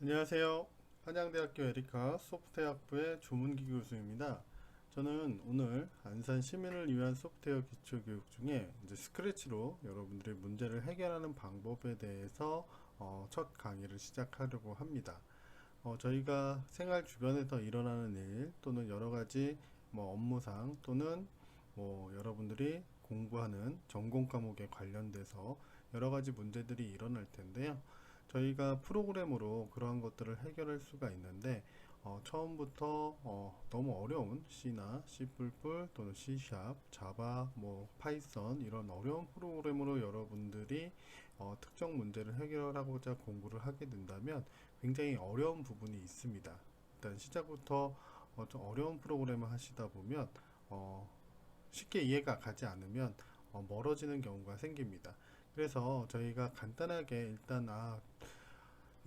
안녕하세요. 한양대학교 에리카 소프트웨어학부의 조문기 교수입니다. 저는 오늘 안산 시민을 위한 소프트웨어 기초교육 중에 이제 스크래치로 여러분들의 문제를 해결하는 방법에 대해서 첫 강의를 시작하려고 합니다. 저희가 생활 주변에서 일어나는 일 또는 여러 가지 업무상 또는 여러분들이 공부하는 전공 과목에 관련돼서 여러 가지 문제들이 일어날 텐데요. 저희가 프로그램으로 그러한 것들을 해결할 수가 있는데 처음부터 너무 어려운 C나 C++ 또는 C#, 자바, 파이썬 이런 어려운 프로그램으로 여러분들이 특정 문제를 해결하고자 공부를 하게 된다면 굉장히 어려운 부분이 있습니다. 일단 시작부터 좀 어려운 프로그램을 하시다 보면 쉽게 이해가 가지 않으면 멀어지는 경우가 생깁니다. 그래서 저희가 간단하게 일단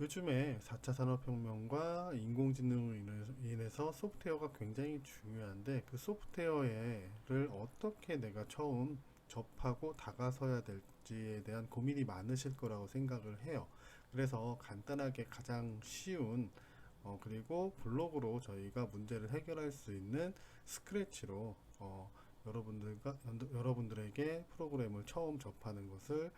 요즘에 4차 산업혁명과 인공지능으로 인해서 소프트웨어가 굉장히 중요한데 그 소프트웨어를 어떻게 내가 처음 접하고 다가서야 될지에 대한 고민이 많으실 거라고 생각을 해요. 그래서 간단하게 가장 쉬운 그리고 블록으로 저희가 문제를 해결할 수 있는 스크래치로 여러분들에게 프로그램을 처음 접하는 것을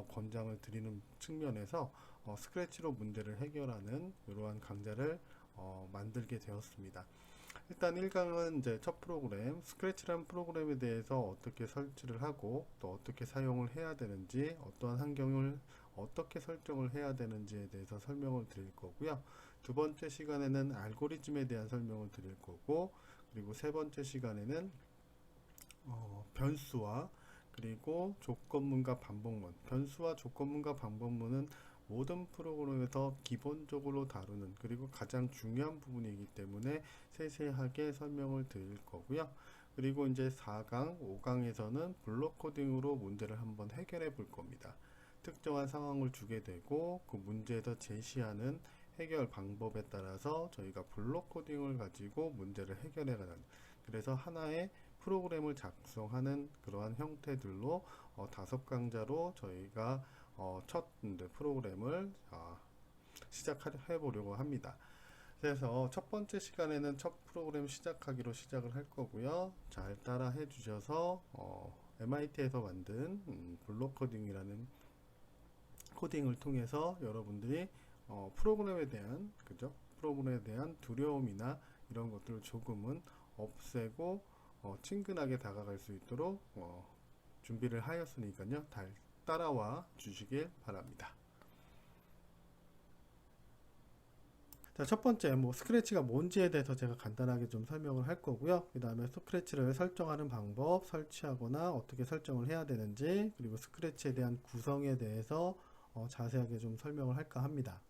권장을 드리는 측면에서 스크래치로 문제를 해결하는 이러한 강좌를 만들게 되었습니다. 일단 1강은 이제 첫 프로그램, 스크래치라는 프로그램에 대해서 어떻게 설치를 하고 또 어떻게 사용을 해야 되는지, 어떠한 환경을 어떻게 설정을 해야 되는지에 대해서 설명을 드릴 거고요. 두 번째 시간에는 알고리즘에 대한 설명을 드릴 거고, 그리고 세 번째 시간에는 변수와 그리고 조건문과 반복문. 변수와 조건문과 반복문은 모든 프로그램에서 기본적으로 다루는 그리고 가장 중요한 부분이기 때문에 세세하게 설명을 드릴 거고요. 그리고 이제 4강, 5강에서는 블록 코딩으로 문제를 한번 해결해 볼 겁니다. 특정한 상황을 주게 되고 그 문제에서 제시하는 해결 방법에 따라서 저희가 블록 코딩을 가지고 문제를 해결해 가는, 그래서 하나의 프로그램을 작성하는 그러한 형태들로 다섯 강좌로 저희가 첫 프로그램을 시작해 보려고 합니다. 그래서 첫 번째 시간에는 첫 프로그램 시작하기로 시작을 할 거고요. 잘 따라 해 주셔서 MIT에서 만든 블록 코딩이라는 코딩을 통해서 여러분들이 프로그램에 대한 프로그램에 대한 두려움이나 이런 것들을 조금은 없애고 친근하게 다가갈 수 있도록 준비를 하였으니까요. 따라와 주시길 바랍니다. 자, 첫 번째, 스크래치가 뭔지에 대해서 제가 간단하게 좀 설명을 할 거고요. 그 다음에 스크래치를 설정하는 방법, 설치하거나 어떻게 설정을 해야 되는지, 그리고 스크래치에 대한 구성에 대해서 자세하게 좀 설명을 할까 합니다.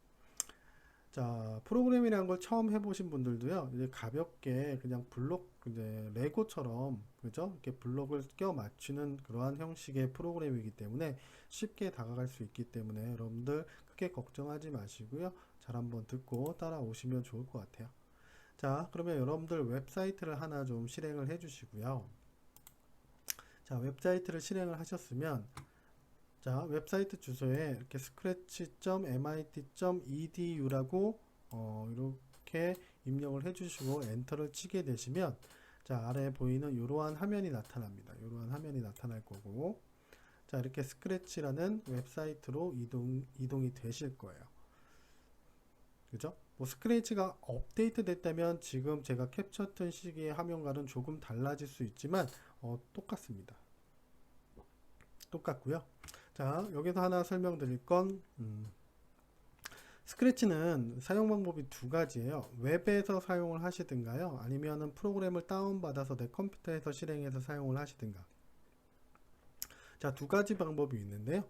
자, 프로그램이라는 걸 처음 해보신 분들도요, 이제 가볍게 그냥 이제 레고처럼, 그죠? 이렇게 블록을 껴 맞추는 그러한 형식의 프로그램이기 때문에 쉽게 다가갈 수 있기 때문에 여러분들 크게 걱정하지 마시고요. 잘 한번 듣고 따라오시면 좋을 것 같아요. 자, 그러면 여러분들 웹사이트를 하나 좀 실행을 해 주시고요. 자, 웹사이트를 실행을 하셨으면, 자, 웹사이트 주소에 이렇게 scratch.mit.edu라고 이렇게 입력을 해주시고 엔터를 치게 되시면, 자, 아래에 보이는 이러한 화면이 나타납니다. 이러한 화면이 나타날 거고, 자, 이렇게 스크래치라는 웹사이트로 이동이 되실 거예요. 그죠? 스크래치가 업데이트 됐다면 지금 제가 캡처했던 시기의 화면과는 조금 달라질 수 있지만 똑같습니다. 똑같고요. 자, 여기서 하나 설명드릴 건 스크래치는 사용 방법이 두 가지예요. 웹에서 사용을 하시든가요, 아니면은 프로그램을 다운받아서 내 컴퓨터에서 실행해서 사용을 하시든가. 자, 두 가지 방법이 있는데요.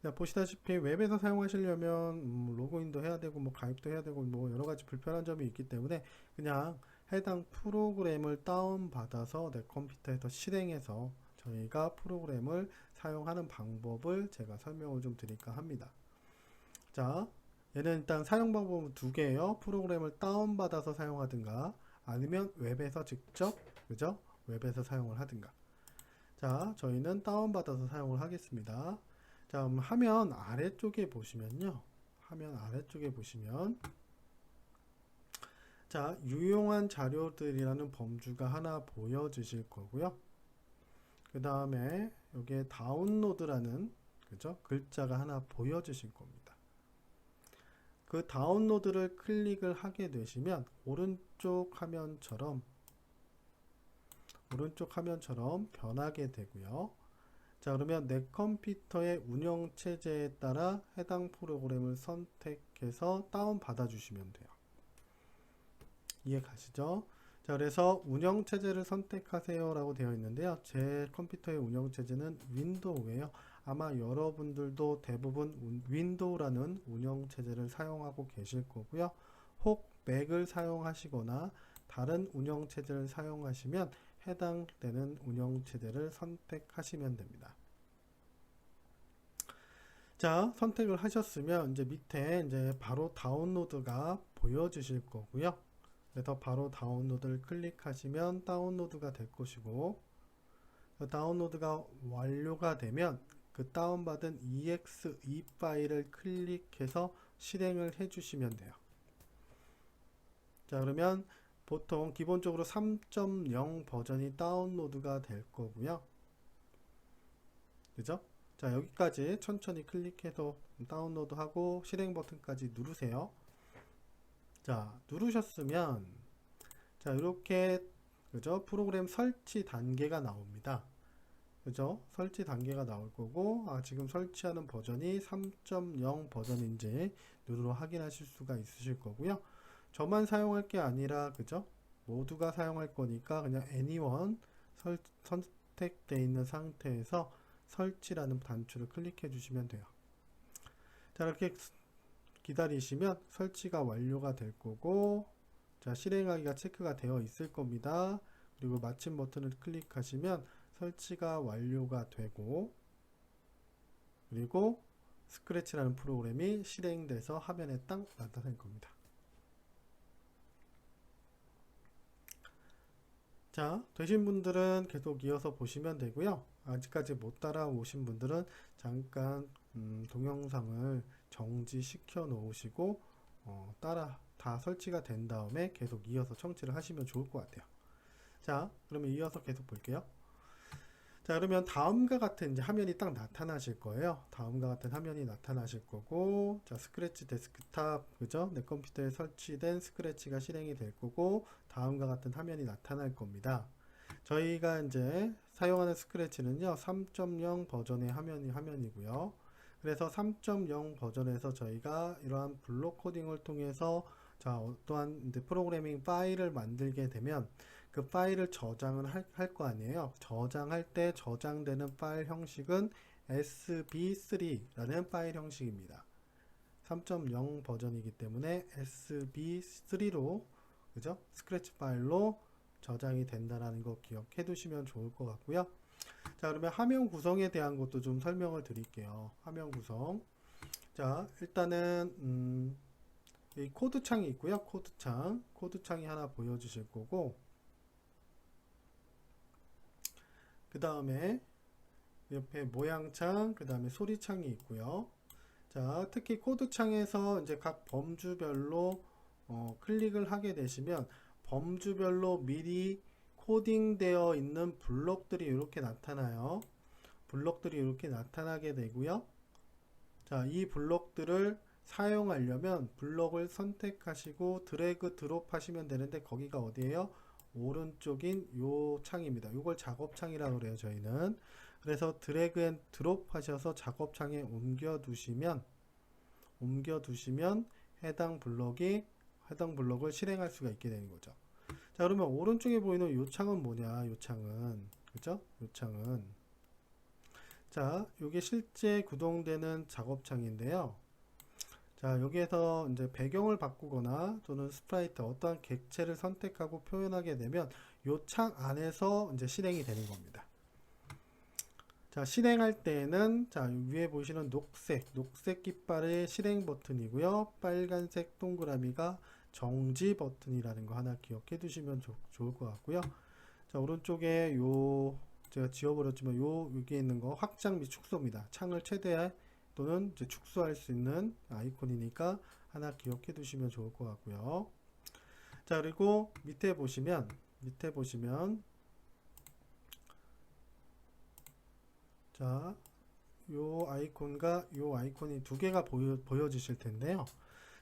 자, 보시다시피 웹에서 사용하시려면 로그인도 해야 되고 가입도 해야 되고 여러 가지 불편한 점이 있기 때문에 그냥 해당 프로그램을 다운받아서 내 컴퓨터에서 실행해서 저희가 프로그램을 사용하는 방법을 제가 설명을 좀 드릴까 합니다. 자, 얘는 일단 사용 방법은 두 개예요. 프로그램을 다운받아서 사용하든가 아니면 웹에서 직접, 그죠? 웹에서 사용을 하든가. 자, 저희는 다운받아서 사용을 하겠습니다. 자, 그럼 화면 아래쪽에 보시면요. 화면 아래쪽에 보시면 자, 유용한 자료들이라는 범주가 하나 보여지실 거고요. 그 다음에 여기에 다운로드라는 그죠? 글자가 하나 보여지실 겁니다. 그 다운로드를 클릭을 하게 되시면 오른쪽 화면처럼 변하게 되고요. 자, 그러면 내 컴퓨터의 운영체제에 따라 해당 프로그램을 선택해서 다운받아 주시면 돼요. 이해 가시죠? 자, 그래서 운영체제를 선택하세요 라고 되어 있는데요. 제 컴퓨터의 운영체제는 윈도우예요. 아마 여러분들도 대부분 윈도우라는 운영체제를 사용하고 계실 거고요. 혹 맥을 사용하시거나 다른 운영체제를 사용하시면 해당되는 운영체제를 선택하시면 됩니다. 자, 선택을 하셨으면 이제 밑에 이제 바로 다운로드가 보여지실 거고요. 그래서 바로 다운로드를 클릭하시면 다운로드가 될 것이고, 그 다운로드가 완료가 되면 그 다운받은 exe 파일을 클릭해서 실행을 해주시면 돼요. 자, 그러면 보통 기본적으로 3.0 버전이 다운로드가 될 거고요. 그죠? 자, 여기까지 천천히 클릭해서 다운로드하고 실행 버튼까지 누르세요. 자, 누르셨으면 자, 이렇게 그죠? 프로그램 설치 단계가 나옵니다. 그죠? 설치 단계가 나올 거고, 지금 설치하는 버전이 3.0 버전인지 눈으로 확인하실 수가 있으실 거고요. 저만 사용할 게 아니라 그죠? 모두가 사용할 거니까 그냥 anyone 선택되어 있는 상태에서 설치라는 단추를 클릭해 주시면 돼요. 자, 이렇게 기다리시면 설치가 완료가 될 거고, 자, 실행하기가 체크가 되어 있을 겁니다. 그리고 마침 버튼을 클릭하시면 설치가 완료가 되고, 그리고 스크래치라는 프로그램이 실행돼서 화면에 딱 나타날 겁니다. 자, 되신 분들은 계속 이어서 보시면 되고요. 아직까지 못 따라오신 분들은 잠깐 동영상을 정지시켜 놓으시고 다 설치가 된 다음에 계속 이어서 청취를 하시면 좋을 것 같아요. 자, 그러면 이어서 계속 볼게요. 자, 그러면 다음과 같은 이제 화면이 딱 나타나실 거예요. 다음과 같은 화면이 나타나실 거고, 자, 스크래치 데스크탑, 그죠? 내 컴퓨터에 설치된 스크래치가 실행이 될 거고, 다음과 같은 화면이 나타날 겁니다. 저희가 이제 사용하는 스크래치는요, 3.0 버전의 화면이고요. 그래서 3.0 버전에서 저희가 이러한 블록 코딩을 통해서 자, 어떠한 이제 프로그래밍 파일을 만들게 되면 그 파일을 저장을 할 거 아니에요. 저장할 때 저장되는 파일 형식은 sb3라는 파일 형식입니다. 3.0 버전이기 때문에 sb3로 그죠? 스크래치 파일로 저장이 된다는 거 기억해 두시면 좋을 것 같고요. 자, 그러면 화면 구성에 대한 것도 좀 설명을 드릴게요. 화면 구성. 자, 일단은 이 코드 창이 있고요. 코드 창이 하나 보여주실 거고, 그 다음에 옆에 모양창, 그 다음에 소리창이 있고요. 자, 특히 코드 창에서 이제 각 범주별로 클릭을 하게 되시면 범주별로 미리 코딩되어 있는 블록들이 이렇게 나타나요. 블록들이 이렇게 나타나게 되고요. 자, 이 블록들을 사용하려면 블록을 선택하시고 드래그 드롭 하시면 되는데 거기가 어디예요? 오른쪽인 요 창입니다. 이걸 작업창이라고 그래요, 저희는. 그래서 드래그 앤 드롭 하셔서 작업창에 옮겨 두시면 해당 블록을 실행할 수가 있게 되는 거죠. 자, 그러면 오른쪽에 보이는 요 창은 뭐냐? 요 창은 그죠? 요 창은 자, 요게 실제 구동되는 작업창인데요. 자, 여기에서 이제 배경을 바꾸거나 또는 스프라이트 어떠한 객체를 선택하고 표현하게 되면 요 창 안에서 이제 실행이 되는 겁니다. 자, 실행할 때에는 자, 위에 보시는 녹색 깃발의 실행 버튼이고요. 빨간색 동그라미가 정지 버튼이라는 거 하나 기억해 두시면 좋을 것 같고요. 자, 오른쪽에 요 제가 지워버렸지만 여기에 있는 거 확장 및 축소입니다. 창을 최대 또는 이제 축소할 수 있는 아이콘이니까 하나 기억해 두시면 좋을 것 같고요. 자, 그리고 밑에 보시면 자, 요 아이콘과 요 아이콘이 두 개가 보여지실 텐데요.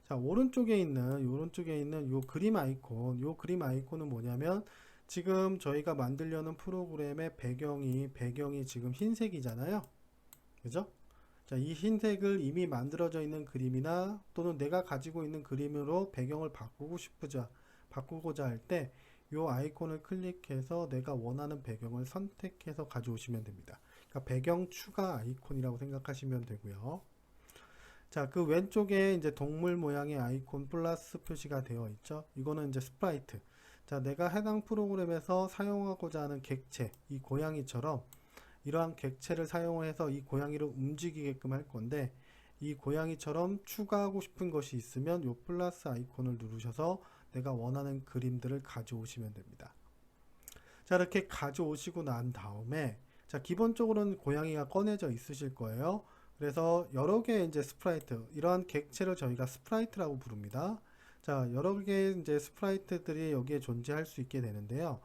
자, 오른쪽에 있는 요 그림 아이콘, 요 그림 아이콘은 뭐냐면 지금 저희가 만들려는 프로그램의 배경이 지금 흰색이잖아요. 그죠? 자, 이 흰색을 이미 만들어져 있는 그림이나 또는 내가 가지고 있는 그림으로 배경을 바꾸고자 할 때 요 아이콘을 클릭해서 내가 원하는 배경을 선택해서 가져오시면 됩니다. 그러니까 배경 추가 아이콘이라고 생각하시면 되고요. 자, 그 왼쪽에 이제 동물 모양의 아이콘 플러스 표시가 되어 있죠. 이거는 이제 스프라이트. 자, 내가 해당 프로그램에서 사용하고자 하는 객체, 이 고양이처럼 이러한 객체를 사용해서 이 고양이를 움직이게끔 할 건데, 이 고양이처럼 추가하고 싶은 것이 있으면 이 플러스 아이콘을 누르셔서 내가 원하는 그림들을 가져오시면 됩니다. 자, 이렇게 가져오시고 난 다음에, 자, 기본적으로는 고양이가 꺼내져 있으실 거예요. 그래서 여러 개의 이제 스프라이트, 이러한 객체를 저희가 스프라이트라고 부릅니다. 자, 여러 개의 이제 스프라이트들이 여기에 존재할 수 있게 되는데요.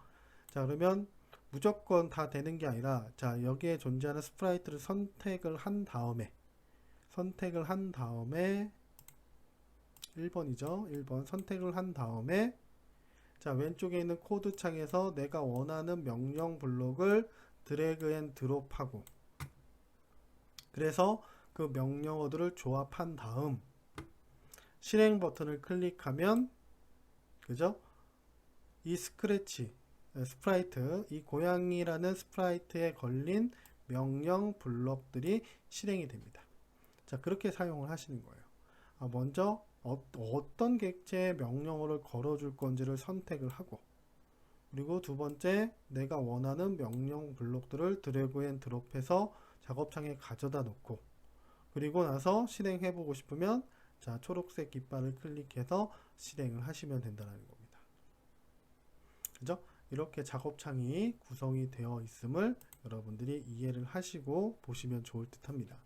자, 그러면 무조건 다 되는 게 아니라, 자, 여기에 존재하는 스프라이트를 선택을 한 다음에 1번이죠. 1번 선택을 한 다음에, 자, 왼쪽에 있는 코드 창에서 내가 원하는 명령 블록을 드래그 앤 드롭하고, 그래서 그 명령어들을 조합한 다음 실행 버튼을 클릭하면, 그죠? 이 스프라이트, 이 고양이라는 스프라이트에 걸린 명령 블록들이 실행이 됩니다. 자, 그렇게 사용을 하시는 거예요. 먼저 어떤 객체의 명령어를 걸어줄 건지를 선택을 하고, 그리고 두 번째, 내가 원하는 명령 블록들을 드래그 앤 드롭해서 작업창에 가져다 놓고, 그리고 나서 실행해 보고 싶으면, 자, 초록색 깃발을 클릭해서 실행을 하시면 된다는 겁니다. 그죠? 이렇게 작업창이 구성이 되어 있음을 여러분들이 이해를 하시고 보시면 좋을 듯 합니다.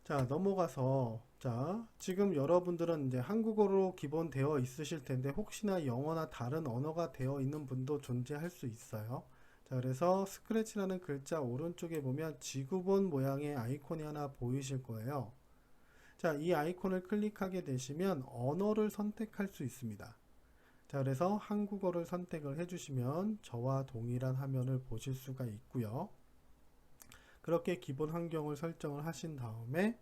자, 넘어가서, 자, 지금 여러분들은 이제 한국어로 기본 되어 있으실 텐데 혹시나 영어나 다른 언어가 되어 있는 분도 존재할 수 있어요. 자, 그래서 스크래치라는 글자 오른쪽에 보면 지구본 모양의 아이콘이 하나 보이실 거예요. 자, 이 아이콘을 클릭하게 되시면 언어를 선택할 수 있습니다. 자, 그래서 한국어를 선택을 해주시면 저와 동일한 화면을 보실 수가 있고요. 그렇게 기본 환경을 설정을 하신 다음에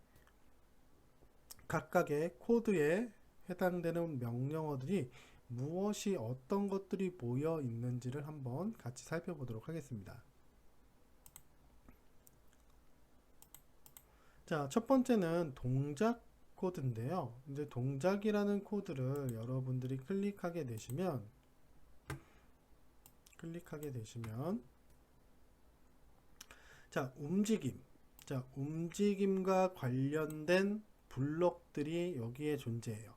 각각의 코드에 해당되는 명령어들이 무엇이 어떤 것들이 모여 있는지를 한번 같이 살펴보도록 하겠습니다. 자, 첫 번째는 동작 코드인데요. 이제 동작이라는 코드를 여러분들이 클릭하게 되시면 자, 움직임과 관련된 블록들이 여기에 존재해요.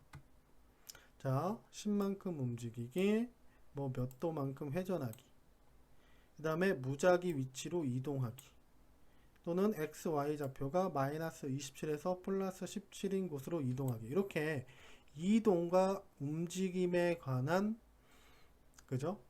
자, 10만큼 움직이기, 뭐 몇 도만큼 회전하기, 그 다음에 무작위 위치로 이동하기, 또는 XY 좌표가 마이너스 27에서 플러스 17인 곳으로 이동하기. 이렇게 이동과 움직임에 관한, 그죠?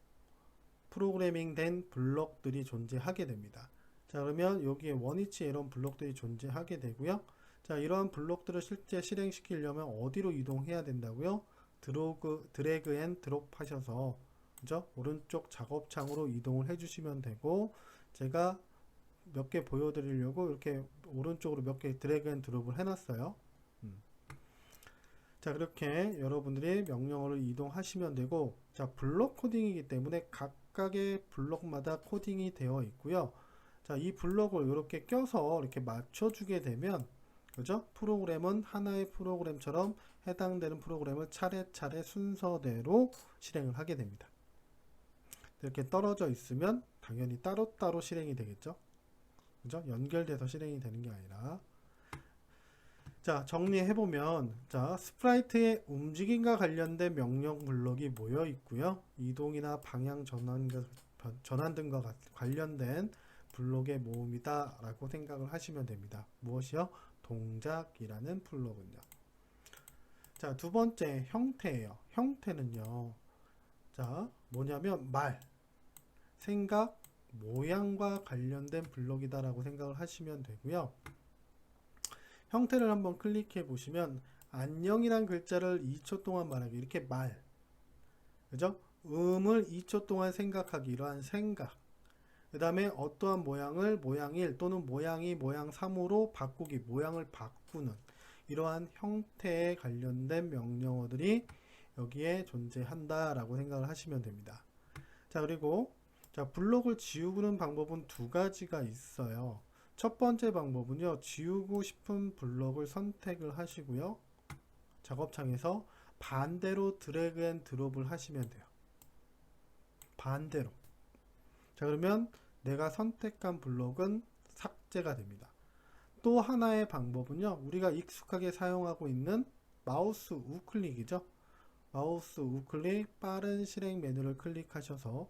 프로그래밍 된 블록들이 존재하게 됩니다. 자, 그러면 여기에 원위치 이런 블록들이 존재하게 되고요. 자, 이러한 블록들을 실제 실행시키려면 어디로 이동해야 된다고요? 드래그 앤 드롭 하셔서, 그죠? 오른쪽 작업창으로 이동을 해주시면 되고, 제가 몇 개 보여드리려고 이렇게 오른쪽으로 몇 개 드래그 앤 드롭을 해놨어요. 자, 그렇게 여러분들이 명령어를 이동하시면 되고, 자, 블록 코딩이기 때문에 각각의 블록마다 코딩이 되어 있고요. 자, 이 블록을 이렇게 껴서 이렇게 맞춰주게 되면, 그죠? 프로그램은 하나의 프로그램처럼 해당되는 프로그램을 차례차례 순서대로 실행을 하게 됩니다. 이렇게 떨어져 있으면 당연히 따로따로 실행이 되겠죠? 그죠? 연결돼서 실행이 되는 게 아니라. 자, 정리해보면, 자, 스프라이트의 움직임과 관련된 명령 블록이 모여 있고요. 이동이나 방향 전환 등과 관련된 블록의 모음이다 라고 생각을 하시면 됩니다. 무엇이요? 동작이라는 블록은요. 자, 두 번째 형태예요. 형태는요. 자, 뭐냐면 말, 생각, 모양과 관련된 블록이다라고 생각을 하시면 되고요. 형태를 한번 클릭해 보시면 안녕이란 글자를 2초 동안 말하기, 이렇게 말, 그죠? 음을 2초 동안 생각하기, 이러한 생각. 그 다음에 어떠한 모양을 모양 1 또는 모양 2, 모양 3으로 바꾸기, 모양을 바꾸는 이러한 형태에 관련된 명령어들이 여기에 존재한다라고 생각을 하시면 됩니다. 자, 그리고 자, 블록을 지우는 방법은 두 가지가 있어요. 첫 번째 방법은요, 지우고 싶은 블록을 선택을 하시고요, 작업창에서 반대로 드래그 앤 드롭을 하시면 돼요. 반대로. 자, 그러면 내가 선택한 블록은 삭제가 됩니다. 또 하나의 방법은요, 우리가 익숙하게 사용하고 있는 마우스 우클릭이죠. 마우스 우클릭 빠른 실행 메뉴를 클릭하셔서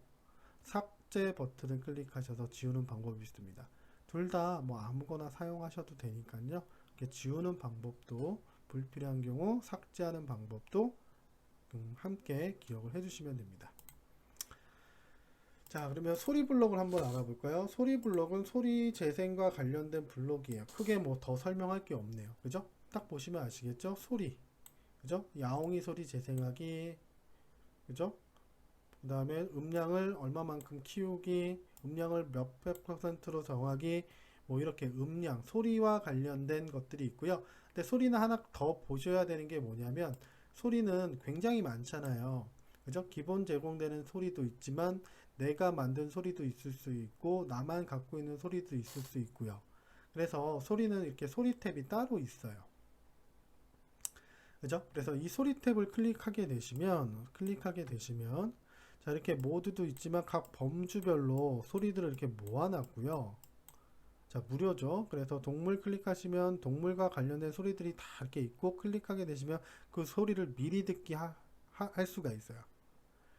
삭제 버튼을 클릭하셔서 지우는 방법이 있습니다. 둘 다 뭐 아무거나 사용하셔도 되니까요. 이렇게 지우는 방법도, 불필요한 경우 삭제하는 방법도 함께 기억을 해주시면 됩니다. 자, 그러면 소리 블록을 한번 알아볼까요? 소리 블록은 소리 재생과 관련된 블록이에요. 크게 뭐 더 설명할 게 없네요. 그죠? 딱 보시면 아시겠죠? 소리. 그죠? 야옹이 소리 재생하기. 그죠? 그 다음에 음량을 얼마만큼 키우기, 음량을 몇백 %로 정하기, 뭐 이렇게 음량, 소리와 관련된 것들이 있고요. 근데 소리는 하나 더 보셔야 되는 게 뭐냐면, 소리는 굉장히 많잖아요. 그죠? 기본 제공되는 소리도 있지만 내가 만든 소리도 있을 수 있고 나만 갖고 있는 소리도 있을 수 있고요. 그래서 소리는 이렇게 소리 탭이 따로 있어요. 그죠? 그래서 이 소리 탭을 클릭하게 되시면 자, 이렇게 모드도 있지만 각 범주별로 소리들을 이렇게 모아놨고요. 자, 무료죠. 그래서 동물 클릭하시면 동물과 관련된 소리들이 다 이렇게 있고, 클릭하게 되시면 그 소리를 미리 듣기 할 수가 있어요.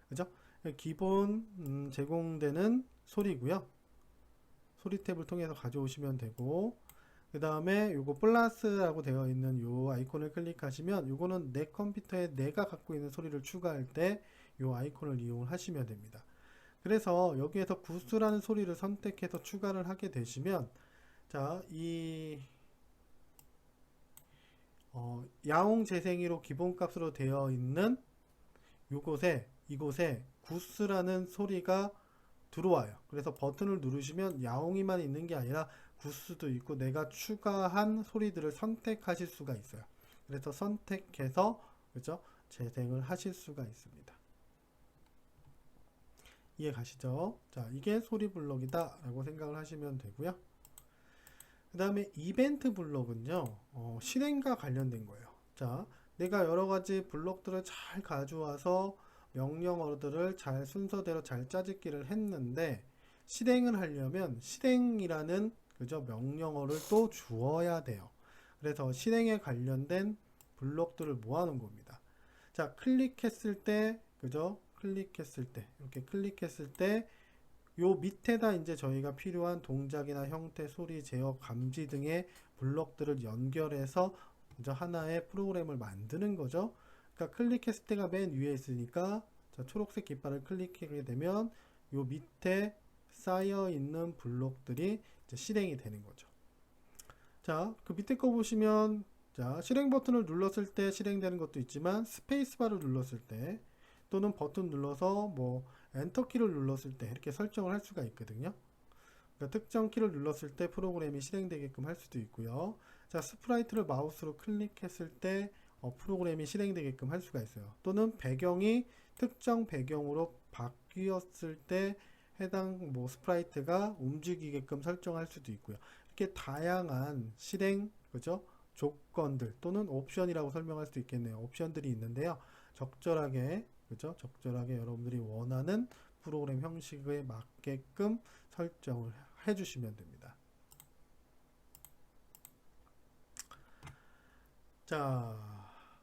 그죠? 기본 제공되는 소리고요. 소리 탭을 통해서 가져오시면 되고, 그 다음에 요거 플러스라고 되어 있는 요 아이콘을 클릭하시면 요거는 내 컴퓨터에 내가 갖고 있는 소리를 추가할 때 요 아이콘을 이용하시면 됩니다. 그래서 여기에서 구스라는 소리를 선택해서 추가를 하게 되시면, 자, 이 야옹 재생이로 기본값으로 되어 있는 이곳에 구스라는 소리가 들어와요. 그래서 버튼을 누르시면 야옹이만 있는 게 아니라 구스도 있고 내가 추가한 소리들을 선택하실 수가 있어요. 그래서 선택해서, 그죠? 재생을 하실 수가 있습니다. 이해 가시죠? 자, 이게 소리 블록이다 라고 생각을 하시면 되고요. 그 다음에 이벤트 블록은요, 실행과 관련된 거예요. 자, 내가 여러 가지 블록들을 잘 가져와서 명령어들을 잘 순서대로 잘 짜집기를 했는데, 실행을 하려면 실행이라는, 그죠, 명령어를 또 주어야 돼요. 그래서 실행에 관련된 블록들을 모아놓은 겁니다. 자, 클릭했을 때, 그죠, 이렇게 클릭했을 때 요 밑에다 이제 저희가 필요한 동작이나 형태, 소리, 제어, 감지 등의 블록들을 연결해서 이제 하나의 프로그램을 만드는 거죠. 그러니까 클릭했을 때가 맨 위에 있으니까, 자, 초록색 깃발을 클릭하게 되면 요 밑에 쌓여 있는 블록들이 이제 실행이 되는 거죠. 자, 그 밑에 거 보시면, 자, 실행 버튼을 눌렀을 때 실행되는 것도 있지만 스페이스바를 눌렀을 때 또는 버튼 눌러서 뭐 엔터 키를 눌렀을 때 이렇게 설정을 할 수가 있거든요. 그러니까 특정 키를 눌렀을 때 프로그램이 실행되게끔 할 수도 있고요. 자, 스프라이트를 마우스로 클릭했을 때 프로그램이 실행되게끔 할 수가 있어요. 또는 배경이 특정 배경으로 바뀌었을 때 해당 뭐 스프라이트가 움직이게끔 설정할 수도 있고요. 이렇게 다양한 실행, 그죠? 조건들 또는 옵션이라고 설명할 수도 있겠네요. 옵션들이 있는데요. 적절하게, 그죠? 적절하게 여러분들이 원하는 프로그램 형식에 맞게끔 설정을 해주시면 됩니다. 자,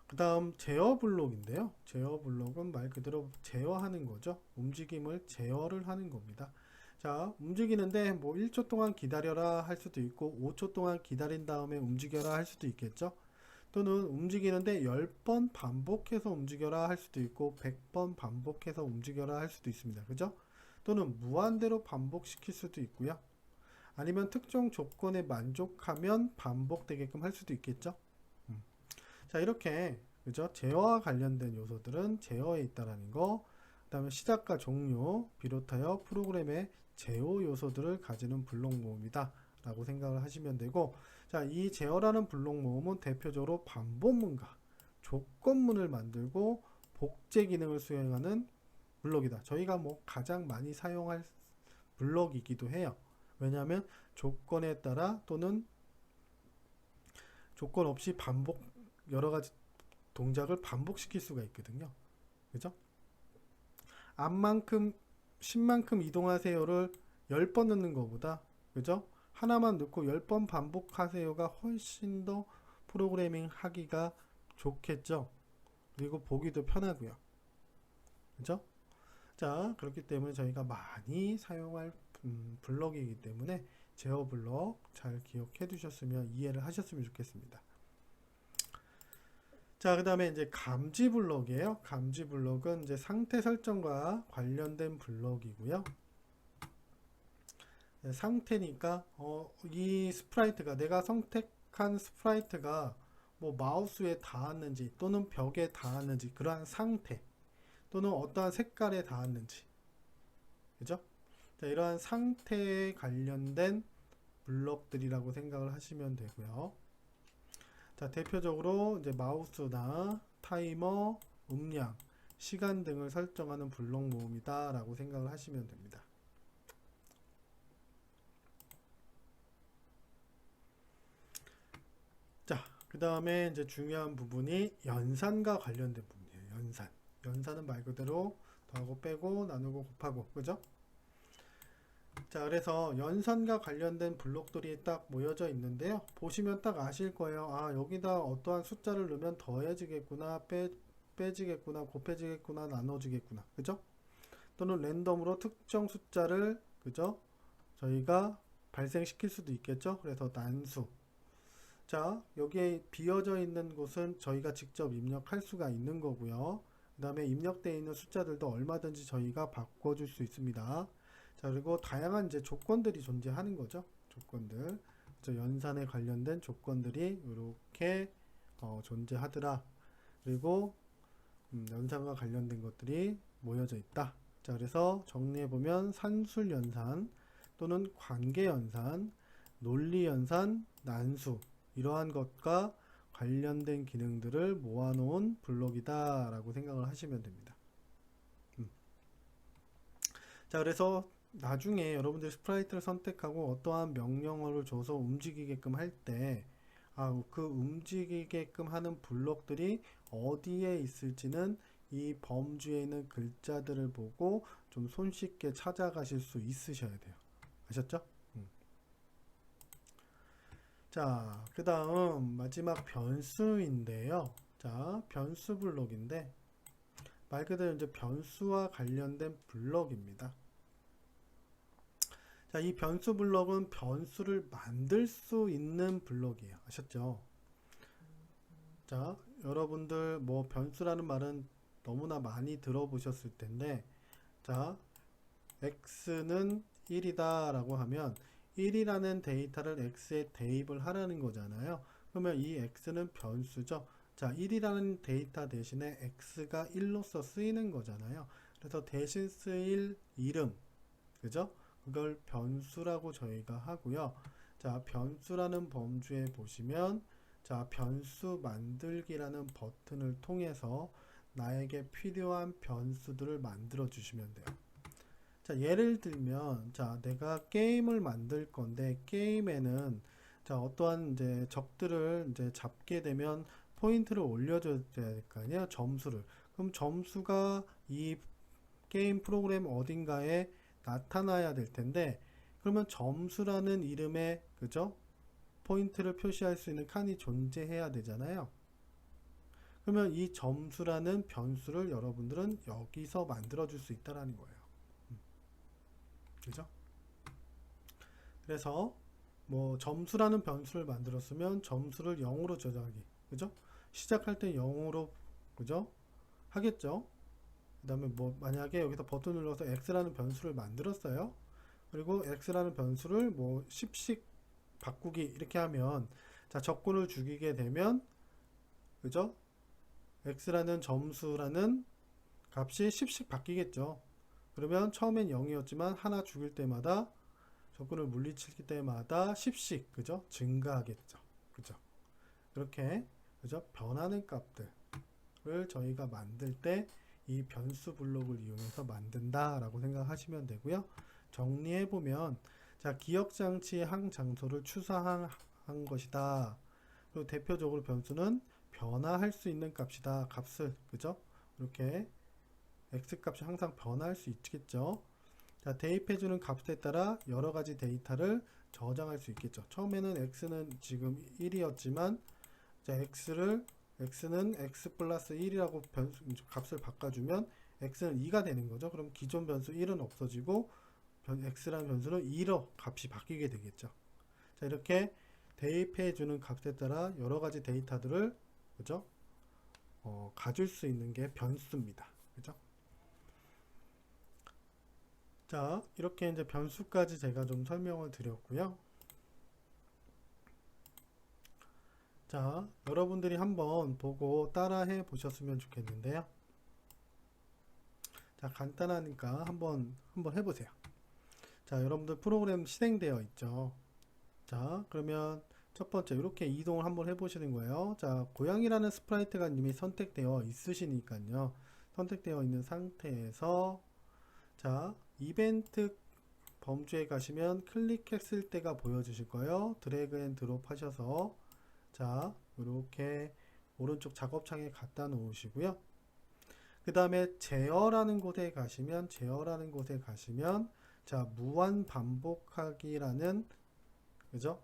그 다음 제어 블록인데요. 제어 블록은 말 그대로 제어하는 거죠. 움직임을 제어를 하는 겁니다. 자, 움직이는데 뭐 1초 동안 기다려라 할 수도 있고 5초 동안 기다린 다음에 움직여라 할 수도 있겠죠. 또는 움직이는데 10번 반복해서 움직여라 할 수도 있고 100번 반복해서 움직여라 할 수도 있습니다. 그죠? 또는 무한대로 반복시킬 수도 있고요. 아니면 특정 조건에 만족하면 반복되게끔 할 수도 있겠죠. 자, 이렇게 그죠? 제어와 관련된 요소들은 제어에 있다라는 거. 그 다음에 시작과 종료 비롯하여 프로그램의 제어 요소들을 가지는 블록 모음이다 라고 생각을 하시면 되고, 자, 이 제어라는 블록 모음은 대표적으로 반복문과 조건문을 만들고 복제 기능을 수행하는 블록이다. 저희가 뭐 가장 많이 사용할 블록이기도 해요. 왜냐하면 조건에 따라 또는 조건 없이 반복 여러 가지 동작을 반복시킬 수가 있거든요. 그죠? 앞만큼 10만큼 이동하세요를 10번 넣는 것보다 그죠? 하나만 넣고 10번 반복하세요가 훨씬 더 프로그래밍 하기가 좋겠죠. 그리고 보기도 편하고요. 그죠? 자, 그렇기 때문에 저희가 많이 사용할 블럭이기 때문에 제어 블럭 잘 기억해 두셨으면 이해를 하셨으면 좋겠습니다. 자, 그 다음에 이제 감지 블럭이에요. 감지 블럭은 이제 상태 설정과 관련된 블럭이고요. 상태니까 이 스프라이트가 내가 선택한 스프라이트가 뭐 마우스에 닿았는지 또는 벽에 닿았는지 그러한 상태 또는 어떠한 색깔에 닿았는지, 그죠? 자, 이러한 상태에 관련된 블럭들이라고 생각을 하시면 되고요. 자, 대표적으로 이제 마우스나 타이머, 음량, 시간 등을 설정하는 블록 모음이다 라고 생각을 하시면 됩니다. 자, 그 다음에 이제 중요한 부분이 연산과 관련된 부분이에요. 연산. 연산은 말 그대로 더하고 빼고 나누고 곱하고, 그죠? 자, 그래서 연산과 관련된 블록들이 딱 모여져 있는데요. 보시면 딱 아실 거예요. 아, 여기다 어떠한 숫자를 넣으면 더해지겠구나, 빼지겠구나, 곱해지겠구나, 나눠지겠구나, 그죠? 또는 랜덤으로 특정 숫자를, 그죠? 저희가 발생시킬 수도 있겠죠. 그래서 난수. 자, 여기에 비어져 있는 곳은 저희가 직접 입력할 수가 있는 거고요. 그 다음에 입력되어 있는 숫자들도 얼마든지 저희가 바꿔줄 수 있습니다. 자, 그리고 다양한 이제 조건들이 존재하는 거죠. 조건들. 연산에 관련된 조건들이 이렇게 존재하더라. 그리고 연산과 관련된 것들이 모여져 있다. 자, 그래서 정리해보면 산술연산 또는 관계연산, 논리연산, 난수 이러한 것과 관련된 기능들을 모아놓은 블록이다 라고 생각을 하시면 됩니다. 자, 그래서 나중에 여러분들이 스프라이트를 선택하고 어떠한 명령어를 줘서 움직이게끔 할 때 그 움직이게끔 하는 블록들이 어디에 있을지는 이 범주에 있는 글자들을 보고 좀 손쉽게 찾아가실 수 있으셔야 돼요. 아셨죠? 자, 그 다음 마지막 변수인데요. 자, 변수 블록인데 말 그대로 이제 변수와 관련된 블록입니다. 자, 이 변수 블록은 변수를 만들 수 있는 블록이에요. 아셨죠? 자, 여러분들 뭐 변수라는 말은 너무나 많이 들어보셨을 텐데, 자, x는 1이다 라고 하면 1이라는 데이터를 x에 대입을 하라는 거잖아요. 그러면 이 x는 변수죠. 자, 1이라는 데이터 대신에 x가 1로서 쓰이는 거잖아요. 그래서 대신 쓰일 이름, 그죠? 그걸 변수라고 저희가 하고요. 자, 변수라는 범주에 보시면 자, 변수 만들기라는 버튼을 통해서 나에게 필요한 변수들을 만들어 주시면 돼요. 자, 예를 들면 자, 내가 게임을 만들 건데 게임에는 자, 어떠한 이제 적들을 이제 잡게 되면 포인트를 올려줘야 될 거 아니에요. 점수를. 그럼 점수가 이 게임 프로그램 어딘가에 나타나야 될 텐데, 그러면 점수라는 이름에 그죠? 포인트를 표시할 수 있는 칸이 존재해야 되잖아요. 그러면 이 점수라는 변수를 여러분들은 여기서 만들어 줄 수 있다라는 거예요. 그죠? 그래서 뭐 점수라는 변수를 만들었으면 점수를 0으로 저장하기, 그죠? 시작할 때 0으로 그죠? 하겠죠. 그 다음에 뭐 만약에 여기서 버튼 눌러서 x라는 변수를 만들었어요. 그리고 x라는 변수를 뭐 10씩 바꾸기 이렇게 하면 자 적군을 죽이게 되면 그죠? x라는 점수라는 값이 10씩 바뀌겠죠. 그러면 처음엔 0이었지만 하나 죽일 때마다 적군을 물리칠 때마다 10씩 그죠? 증가하겠죠. 그죠? 그렇게 그죠? 변하는 값들을 저희가 만들 때 이 변수 블록을 이용해서 만든다 라고 생각하시면 되고요. 정리해 보면 자 기억장치의 한 장소를 추사한 것이다. 그리고 대표적으로 변수는 변화할 수 있는 값이다. 값을 그죠? 이렇게 x 값이 항상 변화할 수 있겠죠. 자, 대입해주는 값에 따라 여러 가지 데이터를 저장할 수 있겠죠. 처음에는 x는 지금 1이었지만 자, x는 x 플러스 1이라고 값을 바꿔주면 x는 2가 되는 거죠. 그럼 기존 변수 1은 없어지고 x라는 변수는 2로 값이 바뀌게 되겠죠. 자, 이렇게 대입해주는 값에 따라 여러 가지 데이터들을 그죠? 가질 수 있는 게 변수입니다. 그죠? 자, 이렇게 이제 변수까지 제가 좀 설명을 드렸고요. 자, 여러분들이 한번 보고 따라해 보셨으면 좋겠는데요. 자, 간단하니까 한번 해보세요. 자, 여러분들 프로그램 실행되어 있죠. 자, 그러면 첫 번째 이렇게 이동을 한번 해보시는 거예요. 자, 고양이라는 스프라이트가 이미 선택되어 있으시니까요. 선택되어 있는 상태에서 자, 이벤트 범주에 가시면 클릭했을 때가 보여주실 거예요. 드래그 앤 드롭 하셔서 자, 이렇게 오른쪽 작업창에 갖다 놓으시고요. 그 다음에 제어라는 곳에 가시면 자, 무한 반복하기라는 그죠?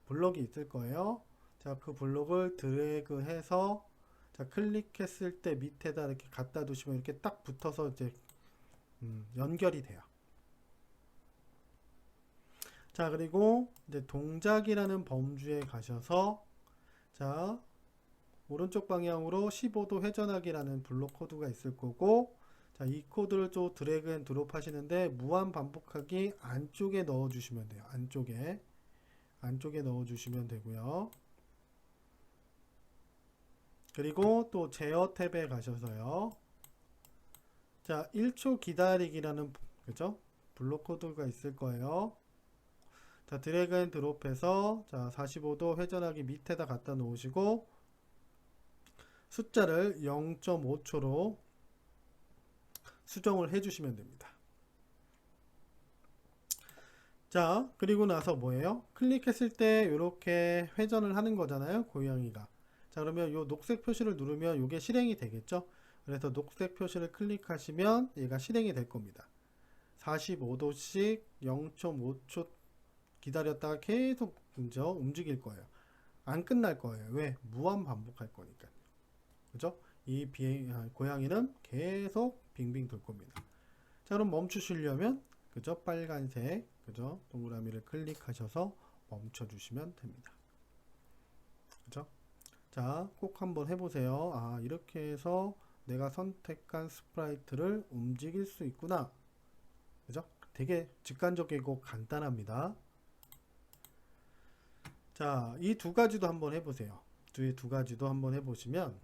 블록이 있을 거예요. 자, 그 블록을 드래그 해서 자, 클릭했을 때 밑에다 이렇게 갖다 두시면 이렇게 딱 붙어서 이제 연결이 돼요. 자, 그리고 이제 동작이라는 범주에 가셔서 자, 오른쪽 방향으로 15도 회전하기라는 블록 코드가 있을 거고 자, 이 코드를 또 드래그 앤 드롭 하시는데 무한 반복하기 안쪽에 넣어 주시면 돼요. 안쪽에 넣어 주시면 되고요. 그리고 또 제어 탭에 가셔서요. 자, 1초 기다리기라는 그죠? 블록 코드가 있을 거예요. 자, 드래그 앤 드롭해서 자, 45도 회전하기 밑에다 갖다 놓으시고 숫자를 0.5초로 수정을 해주시면 됩니다. 자, 그리고 나서 뭐예요? 클릭했을 때 이렇게 회전을 하는 거잖아요. 고양이가. 자, 그러면 이 녹색 표시를 누르면 이게 실행이 되겠죠? 그래서 녹색 표시를 클릭하시면 얘가 실행이 될 겁니다. 45도씩 0.5초 기다렸다가 계속 움직일 거예요. 안 끝날 거예요. 왜? 무한 반복할 거니까요. 그죠? 이 고양이는 계속 빙빙 돌 겁니다. 자, 그럼 멈추시려면 그죠? 빨간색 그죠? 동그라미를 클릭하셔서 멈춰 주시면 됩니다. 그죠? 자, 꼭 한번 해보세요. 아, 이렇게 해서 내가 선택한 스프라이트를 움직일 수 있구나. 그죠? 되게 직관적이고 간단합니다. 자, 이 두 가지도 한번 해보세요. 두 가지도 한번 해보시면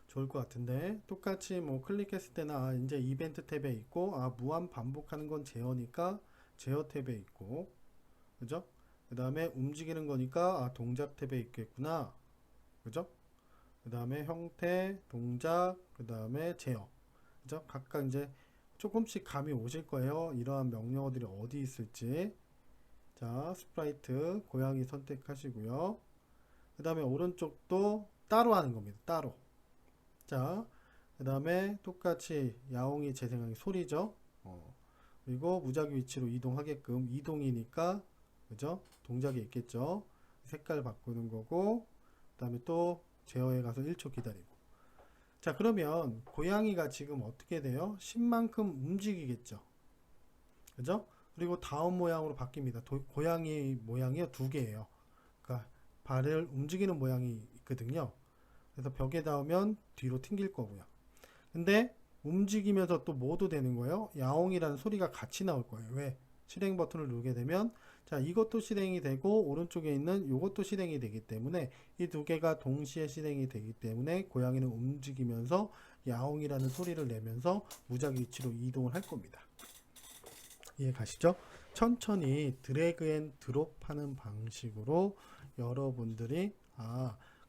좋을 것 같은데 똑같이 뭐 클릭했을 때나 이제 이벤트 탭에 있고 무한 반복하는 건 제어니까 제어 탭에 있고 그죠? 그 다음에 움직이는 거니까 동작 탭에 있겠구나. 그죠? 그 다음에 형태, 동작, 그 다음에 제어. 그죠? 각각 이제 조금씩 감이 오실 거예요. 이러한 명령어들이 어디 있을지. 자, 스프라이트 고양이 선택하시고요. 그 다음에 오른쪽도 따로 하는 겁니다. 따로. 자, 그 다음에 똑같이 야옹이 재생하기 소리죠. 그리고 무작위 위치로 이동하게끔 이동이니까 그죠? 동작이 있겠죠. 색깔 바꾸는 거고 그 다음에 또 제어에 가서 1초 기다리고. 자, 그러면 고양이가 지금 어떻게 돼요? 10만큼 움직이겠죠. 그죠? 그리고 다음 모양으로 바뀝니다. 고양이 모양이요, 두 개예요. 그러니까 발을 움직이는 모양이 있거든요. 그래서 벽에 닿으면 뒤로 튕길 거고요. 근데 움직이면서 또 뭐도 되는 거예요? 야옹이라는 소리가 같이 나올 거예요. 왜? 실행 버튼을 누르게 되면 자, 이것도 실행이 되고 오른쪽에 있는 이것도 실행이 되기 때문에 이 두 개가 동시에 실행이 되기 때문에 고양이는 움직이면서 야옹이라는 소리를 내면서 무작 위치로 이동을 할 겁니다. 이해 가시죠? 천천히 드래그 앤 드롭 하는 방식으로 여러분들이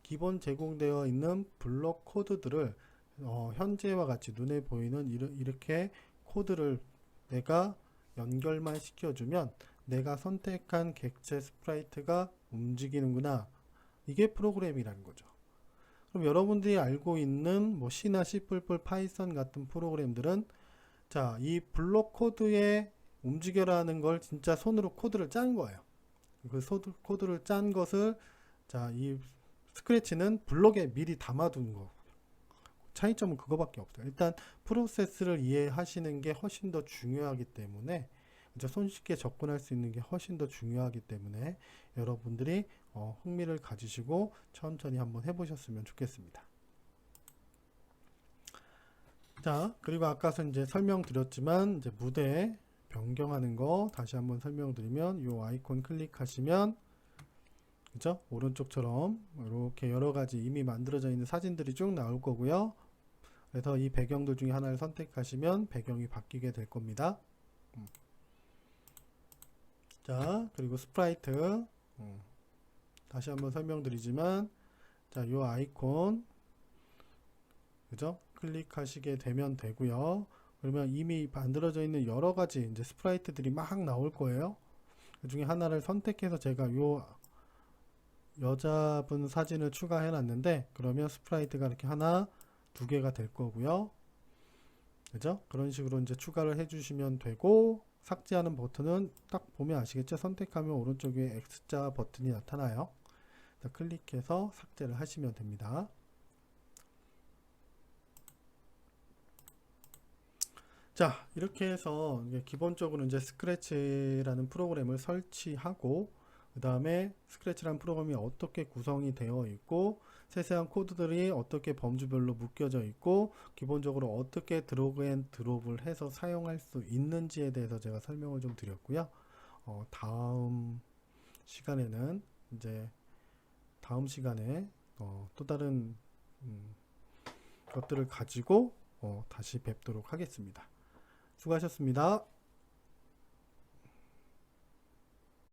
기본 제공되어 있는 블록 코드들을 현재와 같이 눈에 보이는 이렇게 코드를 내가 연결만 시켜주면 내가 선택한 객체 스프라이트가 움직이는구나. 이게 프로그램이라는 거죠. 그럼 여러분들이 알고 있는 뭐 C나 C++, 파이썬 같은 프로그램들은 자, 이 블록 코드에 움직여라는 걸 진짜 손으로 코드를 짠 거예요. 그 코드를 짠 것을 자, 이 스크래치는 블록에 미리 담아둔 거. 차이점은 그거밖에 없어요. 일단 프로세스를 이해하시는 게 훨씬 더 중요하기 때문에 손쉽게 접근할 수 있는 게 훨씬 더 중요하기 때문에 여러분들이 흥미를 가지시고 천천히 한번 해보셨으면 좋겠습니다. 자, 그리고 아까서 이제 설명드렸지만 이제 무대 변경하는 거 다시 한번 설명드리면 이 아이콘 클릭하시면 그죠? 오른쪽처럼 이렇게 여러 가지 이미 만들어져 있는 사진들이 쭉 나올 거고요. 그래서 이 배경들 중에 하나를 선택하시면 배경이 바뀌게 될 겁니다. 자, 그리고 스프라이트 다시 한번 설명드리지만 자, 요 아이콘 그죠? 클릭하시게 되면 되고요. 그러면 이미 만들어져 있는 여러 가지 이제 스프라이트들이 막 나올 거예요. 그 중에 하나를 선택해서 제가 요 여자분 사진을 추가해 놨는데 그러면 스프라이트가 이렇게 하나, 두 개가 될 거고요. 그죠? 그런 식으로 이제 추가를 해 주시면 되고 삭제하는 버튼은 딱 보면 아시겠죠? 선택하면 오른쪽에 X자 버튼이 나타나요. 클릭해서 삭제를 하시면 됩니다. 자, 이렇게 해서 기본적으로 이제 스크래치라는 프로그램을 설치하고 그 다음에 스크래치라는 프로그램이 어떻게 구성이 되어 있고 세세한 코드들이 어떻게 범주별로 묶여져 있고 기본적으로 어떻게 드래그 앤 드롭을 해서 사용할 수 있는지에 대해서 제가 설명을 좀 드렸고요. 다음 시간에는 이제 다음 시간에 또 다른 것들을 가지고 다시 뵙도록 하겠습니다. 수고하셨습니다.